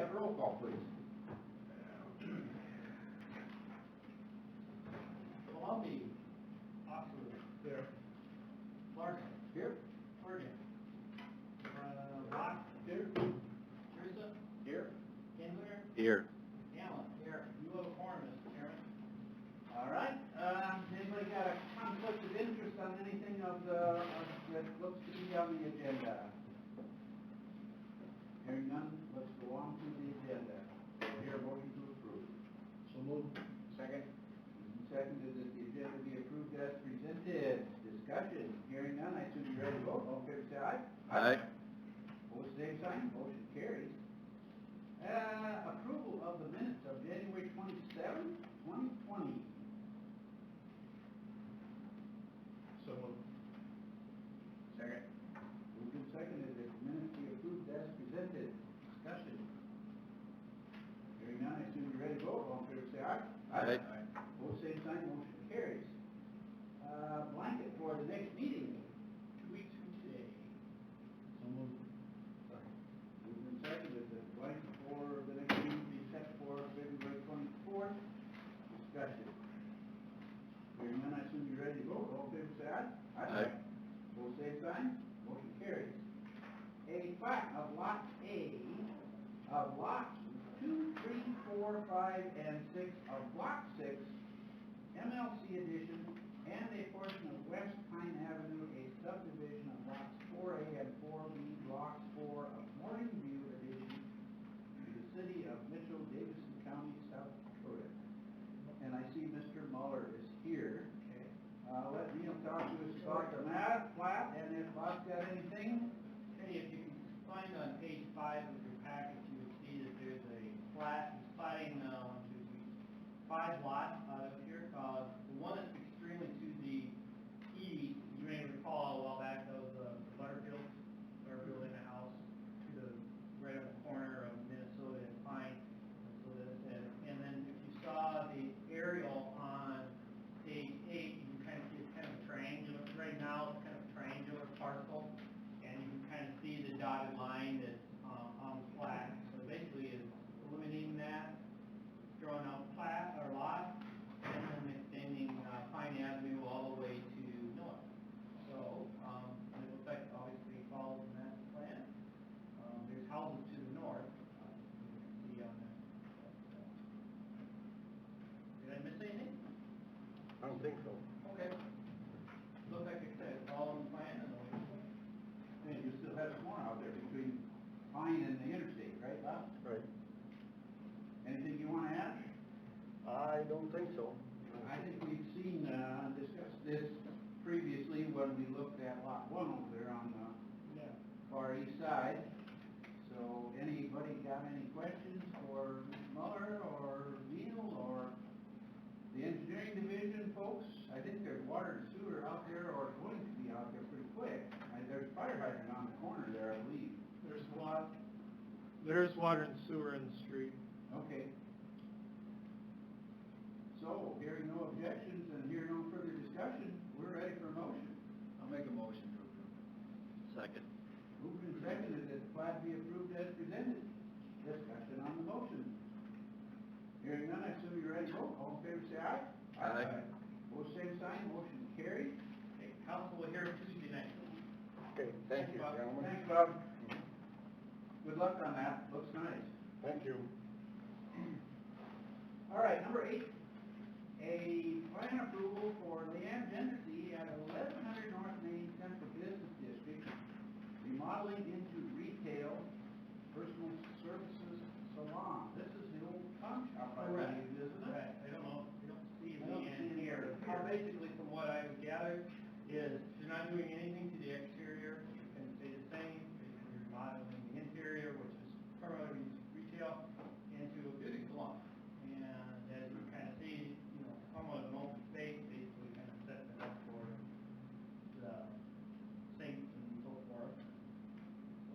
have a roll call, please? Columbia, Oxford, Here. Larson, Here. Oregon, Rock, Here. Teresa, Here. Kindler, Here. Allen. Here. You have a quorum, Mr. Chairman. All right, anybody got a conflict of interest on anything that looks to be on the agenda? Hearing none, let's go on to the agenda. Here, motion to approve. So moved. Second. Seconded that the agenda be approved as presented. Discussion, hearing none, I assume you're ready to vote. All in favor, say aye. Aye. Opposed, same sign, motion carries. Approval of the minutes of January 27, 2020. So moved. Second. Moved and seconded that the minutes be approved as presented. Discussion. Hearing none, I assume you're ready to vote. All in favor, say aye. Aye. Opposed, same sign, motion carries. Blanket for the next meeting. 2 weeks from today. So moved. Moved and seconded that the blanket for the next meeting be set for February 24th. Discussion. Hearing none, I assume you're ready to vote. All in favor, say aye. Aye. Opposed, same sign, motion carries. A plat of Lot A of Lots 2, 3, 4, 5, and 6 of Block 6, MLC addition, and a portion of West Pine Avenue, a subdivision of Lots 4A and 4B, Block 4 of Morning View addition to the city of Mitchell, Davidson County, South Dakota. And I see Mr. Muller is here. Okay. Let Neil talk to us about the map, plat, and if Bob's got anything. Hey, if you can find on page 5 of your package, you would see that there's a plat, platting, 5 lots out of here. The one that's extremely to the east, you may recall a while back, that was the Butterfield in a house to the right on the corner of Minnesota and Pine. So that's it. And then if you saw the aerial on page 8, you can kind of see it's kind of a triangular. Right now, it's kind of a triangular parcel, and you can kind of see the dotted line that's on the plat. So basically, it's eliminating that, drawing out plat or lot, and then extending Pine Avenue all the way to north. So and it looks like obviously it follows the master plan. There's houses to the north. You can see on that. Did I miss anything? I don't think so. Okay. Looks like it said all in the plan and the way. And you still have some more out there between Pine and the interstate, right, Bob? Right. Anything you want to add? I don't think so. I think we've seen, discussed this previously when we looked at Lot 1 over there on the Yeah. far east side. So anybody got any questions for Mr. Muller or Neil or the engineering division folks? I think there's water and sewer out there or going to be out there pretty quick. There's fire hydrant on the corner there, I believe. There's water and sewer in the street. Okay. So, hearing no objections and hearing no further discussion, we're ready for a motion. I'll make a motion to approve. Second. Moved and seconded that the plat be approved as presented. Discussion on the motion. Hearing none, I assume you're ready to vote. All in favor, say aye. Aye. Both same sign, motion carried. Okay, council will hear Tuesday night. Okay, thank you, Bob. gentlemen. Thanks, Bob. Good luck on that. Looks nice. Thank you. All right, number 8. A plan approval for Leanne Genesee at 1100 North Main Central Business District, remodeling into retail personal services salon. This is the old pawn shop, I believe, isn't it? Right, I don't know, I don't see I don't Leanne see it here. here. Basically, from what I've gathered, is you're not doing anything to the exterior, it's going to stay the same. You're remodeling the interior, which is primarily retail, into a beauty salon. And as you kind of see, somewhat of an open space, basically kind of setting it up for the sinks and so forth. So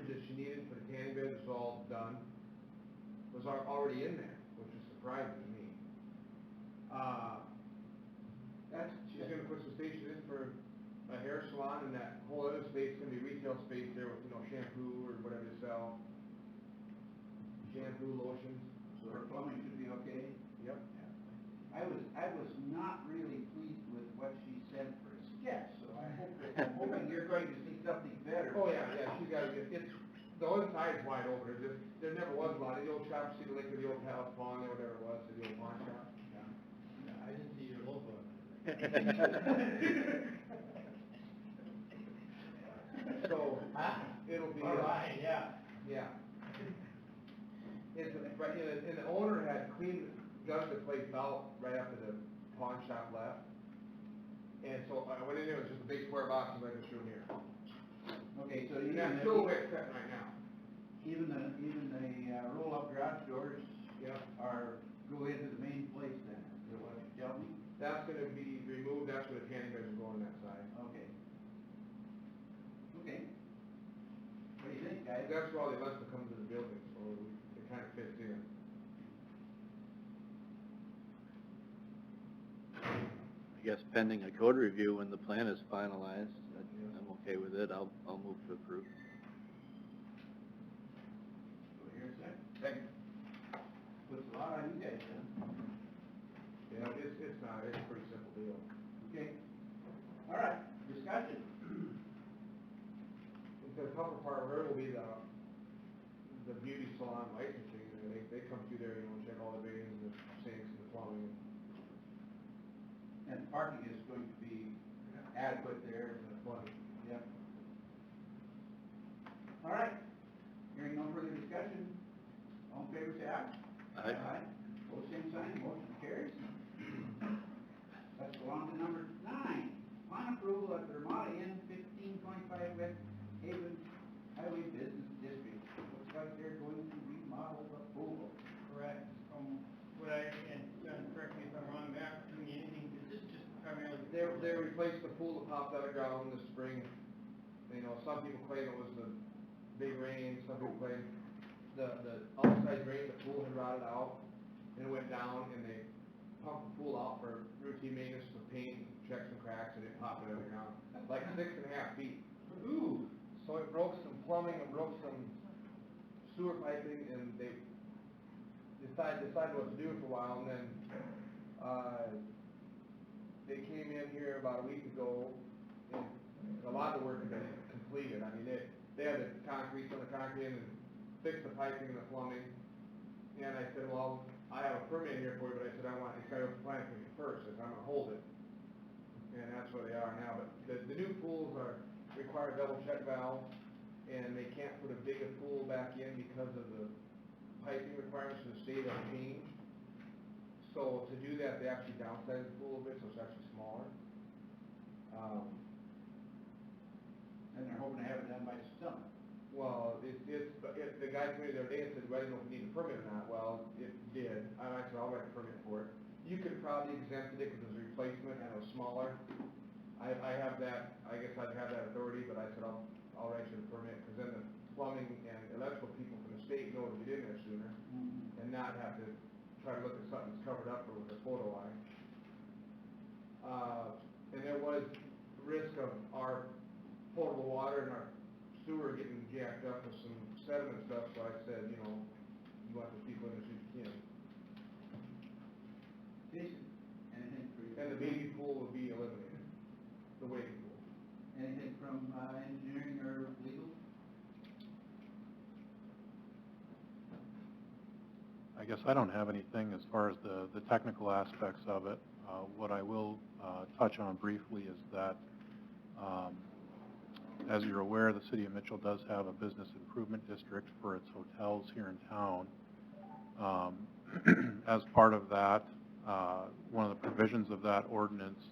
verbiage that she needed for the tanning bed was all done, was already in there, which is surprising to me. She's gonna put some station in for a hair salon, and that whole other space is gonna be retail space there with, shampoo or whatever they sell. Shampoo, lotions. So her plumbing should be okay? Yep. I was not really pleased with what she sent for a sketch, so I'm hoping you're going to see something better. Oh, yeah, she's gotta get, the other side's wide open, there never was a lot, the old shop, see the link of the old Palace Pawn, or whatever it was, the old pawn shop. I didn't see your logo. So, it'll be. All right, yeah. Yeah. And the owner had dug the place out right after the pawn shop left. And so I went in there, it was just a big square box like this room here. Okay, so And that's still the way it's set right now. even the roll-up garage doors Yeah. go into the main place then, is what you tell me? That's gonna be removed, that's where the tanning beds are going on that side. Okay. Okay. What do you think, guys? That's where all the electrical comes to the building, so it kind of fits in. I guess pending a code review, when the plan is finalized, I'm okay with it, I'll move to approve. So here's that. Second. Puts a lot on you guys then. Yeah, it's not, it's a pretty simple deal. Okay. All right, discussion. The tougher part of her will be the beauty salon licensing, and they come through there, check all the bathrooms, and the sinks, and the plumbing. And parking is going to be adequate there. And the plumbing. Yep. All right. Hearing no further discussion, all in favor say aye. Aye. Both same sign, motion carries. Let's go on to number 9. Plan approval of the Ramada Inn 1525 West Haven Highway Business District. Looks like they're going to remodel the pool. Correct. From what I, and John, correct me if I'm wrong, they're not doing anything, this is just primarily. They replaced the pool that popped out of ground this spring. Some people claim it was the big rain, some people claim the outside drain, the pool had rotted out, and it went down, and they pumped the pool out for routine maintenance to paint, check some cracks, and it popped out of the ground, like 6.5 feet. Ooh. So it broke some plumbing, it broke some sewer piping, and they decided what to do for a while, and then, they came in here about a week ago, and a lot of the work had been completed. I mean, they had the concrete, some of the concrete in, and fixed the piping and the plumbing. And I said, well, I have a permit here for you, but I said, I want to start with the plan for you first, if I'm gonna hold it. And that's where they are now, but the new pools require double check valves, and they can't put a bigger pool back in because of the piping requirements of the state have changed. So to do that, they actually downsized the pool a bit, so it's actually smaller. And they're hoping to have it done by summer. Well, the guy came in the other day and said, well, I don't know if we need a permit or not. Well, it did. I said, I'll write a permit for it. You could probably exempt it because it was a replacement and it was smaller. I have that, I guess I'd have that authority, but I said, I'll write you the permit, because then the plumbing and electrical people from the state know to get in there sooner, and not have to try to look at something that's covered up with a photo eye. And there was risk of our potable water and our sewer getting jacked up with some sediment stuff, so I said, you want the people in as soon as you can. Jason, anything for you? And the baby pool would be eliminated, the wading pool. Anything from engineering or legal? I guess I don't have anything as far as the technical aspects of it. What I will touch on briefly is that, as you're aware, the City of Mitchell does have a business improvement district for its hotels here in town. As part of that, one of the provisions of that ordinance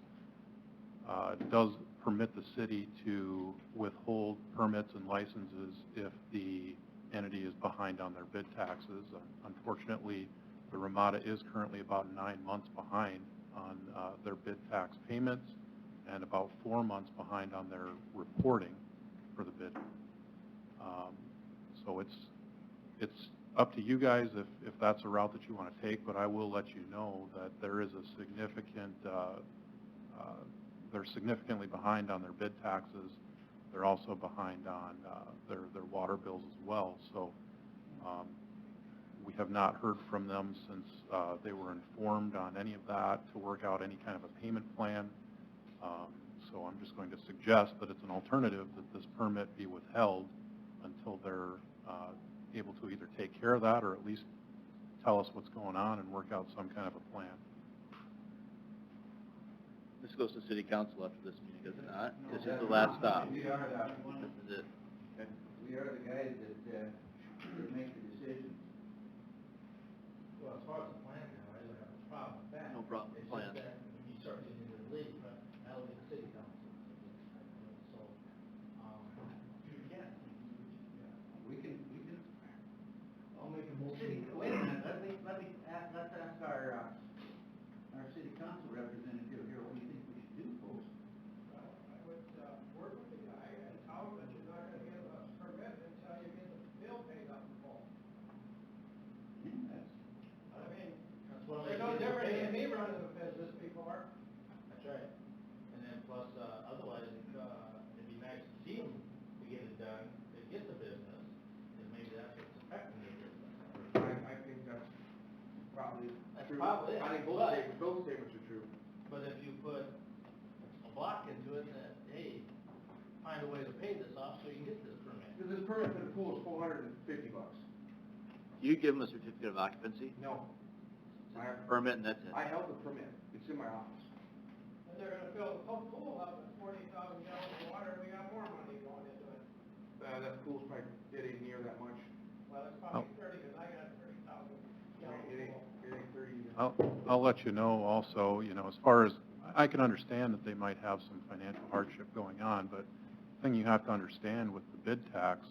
does permit the city to withhold permits and licenses if the entity is behind on their bid taxes. Unfortunately, the Ramada is currently about 9 months behind on their bid tax payments and about 4 months behind on their reporting for the bid. up to you guys if that's a route that you want to take, but I will let you know that there is a significant, they're significantly behind on their bid taxes. They're also behind on their water bills as well. So we have not heard from them since they were informed on any of that to work out any kind of a payment plan. So I'm just going to suggest that it's an alternative that this permit be withheld until they're able to either take care of that or at least tell us what's going on and work out some kind of a plan. This goes to city council after this meeting, does it not? This is the last stop. We are the, This is it. Okay. we are the guys that make the decision. Well, as far as the plan now, I don't have a problem with that. No problem with It's plan. just that when you start getting into the league, but that'll be the city council. So, yeah. We can, I'll make a city, motion. wait a minute, let's ask our city council representative here, what do you think we should do, folks? Well, I would, work with the guy and tell him that you're not gonna give us permit until you get the bill paid up in full. Yeah, that's, I mean, That's what there's no difference in me running the business before. That's right. And then plus, otherwise, it'd be nice to see them to get it done, to get the business, and maybe that's what's affecting the business. I think that's probably That's true. probably it, I think but- both statements are true. But if you put a block into it that, hey, find a way to pay this off so you can get this permit. Because this permit for the pool is $450. You give them a certificate of occupancy, No. permit, and that's it. I held the permit. It's in my office. And they're gonna fill the whole pool up with 40,000 gallons of water, and we got more money going into it. That pool's probably, it ain't near that much. Well, it's probably 30, because I got 30,000 gallons It ain't, full. it ain't 30 either. I'll let you know also, you know, as far as, I can understand that they might have some financial hardship going on, but the thing you have to understand with the bid tax,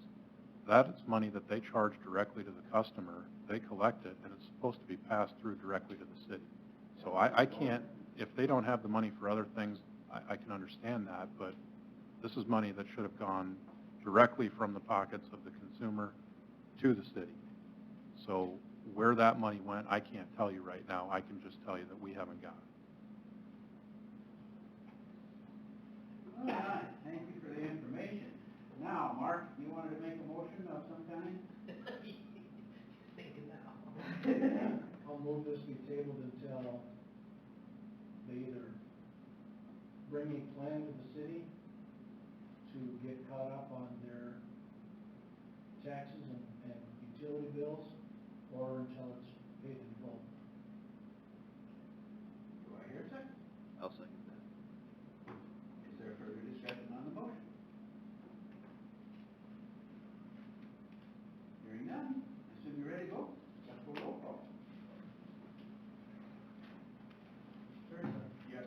that is money that they charge directly to the customer. They collect it, and it's supposed to be passed through directly to the city. So I can't, if they don't have the money for other things, I can understand that, but this is money that should have gone directly from the pockets of the consumer to the city. So where that money went, I can't tell you right now. I can just tell you that we haven't got it. all right, thank you for the information. Now, Mark, you wanted to make a motion of some kind? Thinking now. I'll move this be tabled until they either bring a plan to the city to get caught up on their taxes and utility bills, or until it's paid in full. Do I hear a second? I'll second that. Is there further discussion on the motion? Hearing none, I assume you're ready to go? Let's go roll call. Thurston. Yes.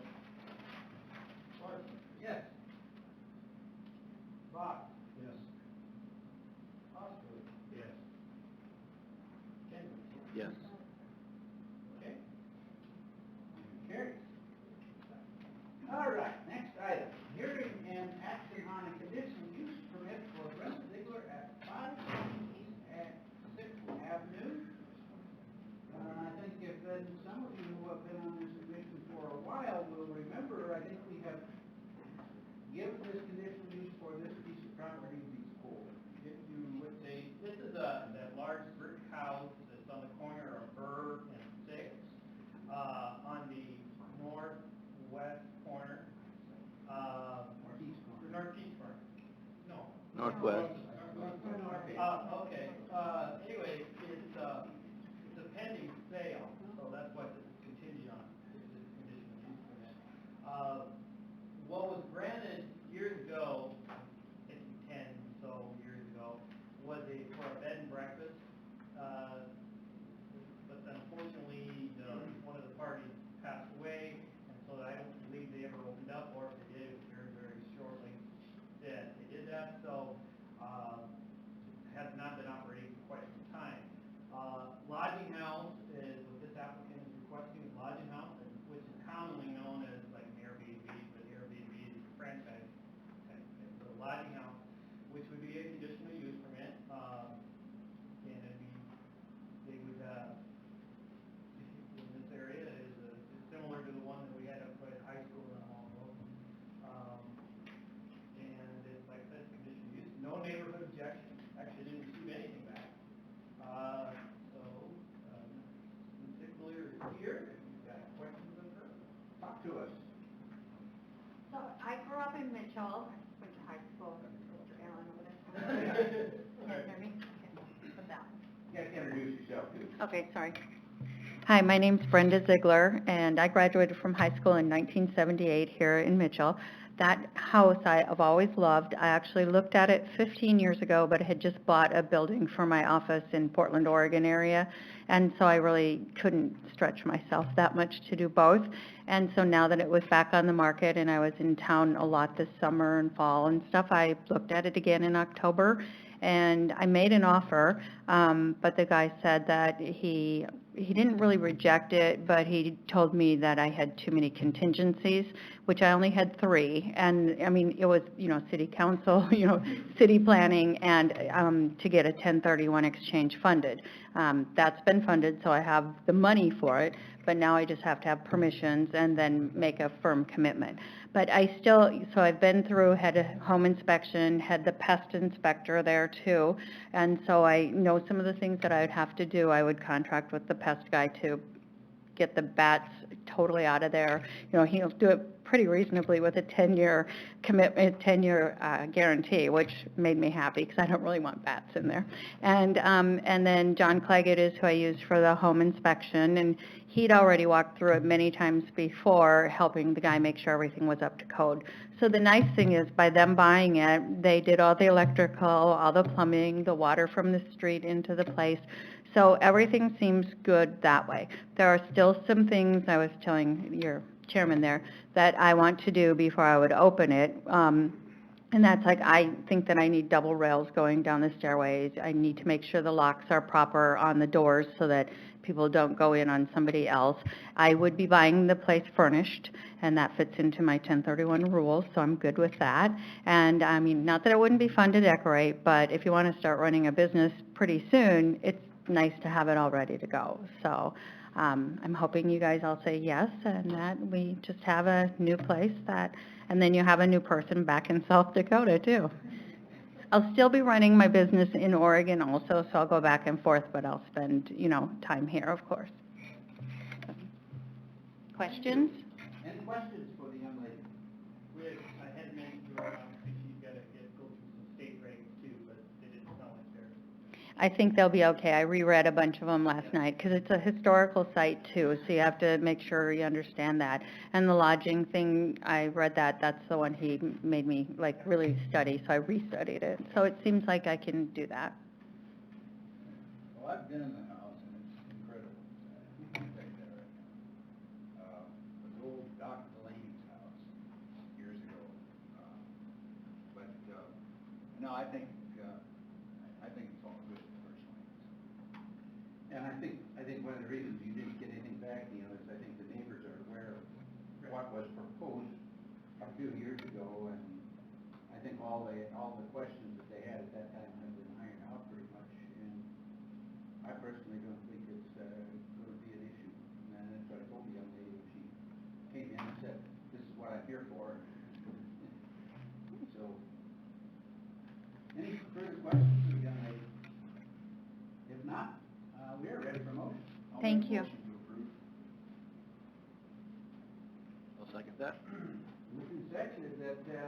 Morrison. Yes. Fox. Yes. Osgood. Yes. Kendall. Yes. Okay. Motion carries. All right, next item, hearing and action on a conditional use permit for Brent Ziegler at 5 East at 6th Avenue. I think if then some of you who have been on this commission for a while will remember, I think we have given this conditional use for this piece of property before. If you would say, this is that large brick house that's on the corner of Burr and Sixth, on the northwest corner, Northeast corner. northeast corner. No. Northwest. Okay, anyway, it's a pending sale, so that's what this is contingent on, this is conditional use permit. What was granted years ago, I think 10 so years ago, was for a bed and breakfast. But unfortunately, one of the parties passed away, and so I don't believe they ever opened up, or if they did, it was very, very shortly that they did that, so, has not been operating for quite some time. Lodging house is what this applicant is requesting, is lodging house, which is commonly known as like an Airbnb, but Airbnb is a franchise type thing. So lodging house, which would be a conditional use permit, and it'd be neighborhood objection, actually didn't receive anything back. Ms. Tickler is here, if you've got questions of her. Talk to us. So I grew up in Mitchell, went to high school, Mr. Allen over there. Can you hear me? Okay, put that. You have to introduce yourself too. Okay, sorry. Hi, my name's Brenda Ziegler, and I graduated from high school in 1978 here in Mitchell. That house I've always loved. I actually looked at it 15 years ago, but had just bought a building for my office in Portland, Oregon area, and so I really couldn't stretch myself that much to do both. And so now that it was back on the market and I was in town a lot this summer and fall and stuff, I looked at it again in October, and I made an offer, but the guy said that he didn't really reject it, but he told me that I had too many contingencies, which I only had 3. And I mean, it was, city council, city planning, and to get a 1031 exchange funded. That's been funded, so I have the money for it, but now I just have to have permissions and then make a firm commitment. But so I've been through, had a home inspection, had the pest inspector there too, and so I know some of the things that I would have to do. I would contract with the pest guy to get the bats totally out of there. He'll do it pretty reasonably with a 10-year commitment, 10-year guarantee, which made me happy because I don't really want bats in there. And then John Claggett is who I use for the home inspection, and he'd already walked through it many times before, helping the guy make sure everything was up to code. So the nice thing is, by them buying it, they did all the electrical, all the plumbing, the water from the street into the place. So everything seems good that way. There are still some things, I was telling your chairman there, that I want to do before I would open it. And that's like, I think that I need double rails going down the stairways. I need to make sure the locks are proper on the doors so that people don't go in on somebody else. I would be buying the place furnished, and that fits into my 1031 rules, so I'm good with that. And I mean, not that it wouldn't be fun to decorate, but if you want to start running a business pretty soon, it's nice to have it all ready to go. So I'm hoping you guys all say yes, and that we just have a new place and then you have a new person back in South Dakota too. I'll still be running my business in Oregon also, so I'll go back and forth, but I'll spend, time here, of course. Questions? Any questions for the young lady? I had mentioned to her, obviously, she's got to go through some state regs too, but it didn't sound like they're. I think they'll be okay. I reread a bunch of them last night because it's a historical site too, so you have to make sure you understand that. And the lodging thing, I read that. That's the one he made me really study, so I restudied it. So it seems like I can do that. Well, I've been in the house and it's incredible. You can't take that right now. It was old Doc Delaney's house years ago. But no, I think it's all good personally. And I think one of the reasons you didn't get anything back, is I think the neighbors are aware of what was proposed a few years ago, and I think all the questions that they had at that time have been ironed out pretty much. And I personally don't think it's going to be an issue. And that's what I told the young lady when she came in and said, "This is what I'm here for." So, any further questions for the young lady? If not, we are ready for motion. I'll Thank make a you. motion to approve. I'll second that. Moved and seconded that the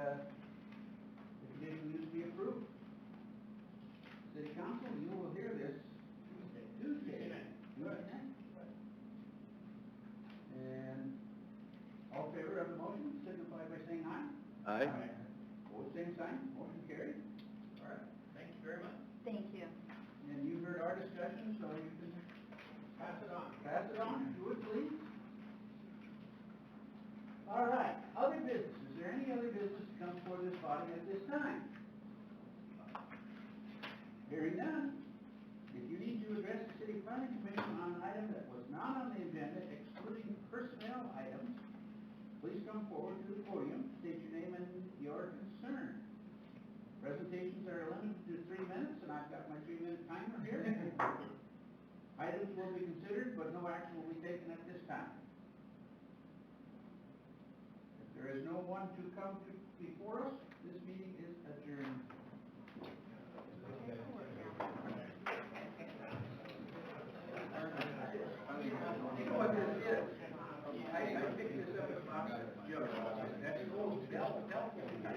conditional use be approved. City Council, you will hear this Tuesday. Good. And all in favor of the motion, signify by saying aye. Aye. Opposed, same sign, motion carried. All right, thank you very much. Thank you. And you heard our discussion, so you can Pass it on. pass it on, if you would, please. All right, other business. Is there any other business to come before this body at this time? Hearing none. If you need to address the city planning commission on an item that was not on the agenda, excluding personnel items, please come forward to the podium, state your name and your concern. Presentations are limited to 3 minutes, and I've got my 3-minute timer here. Items will be considered, but no action will be taken at this time. If there is no one to come before us, this meeting is adjourned. Okay.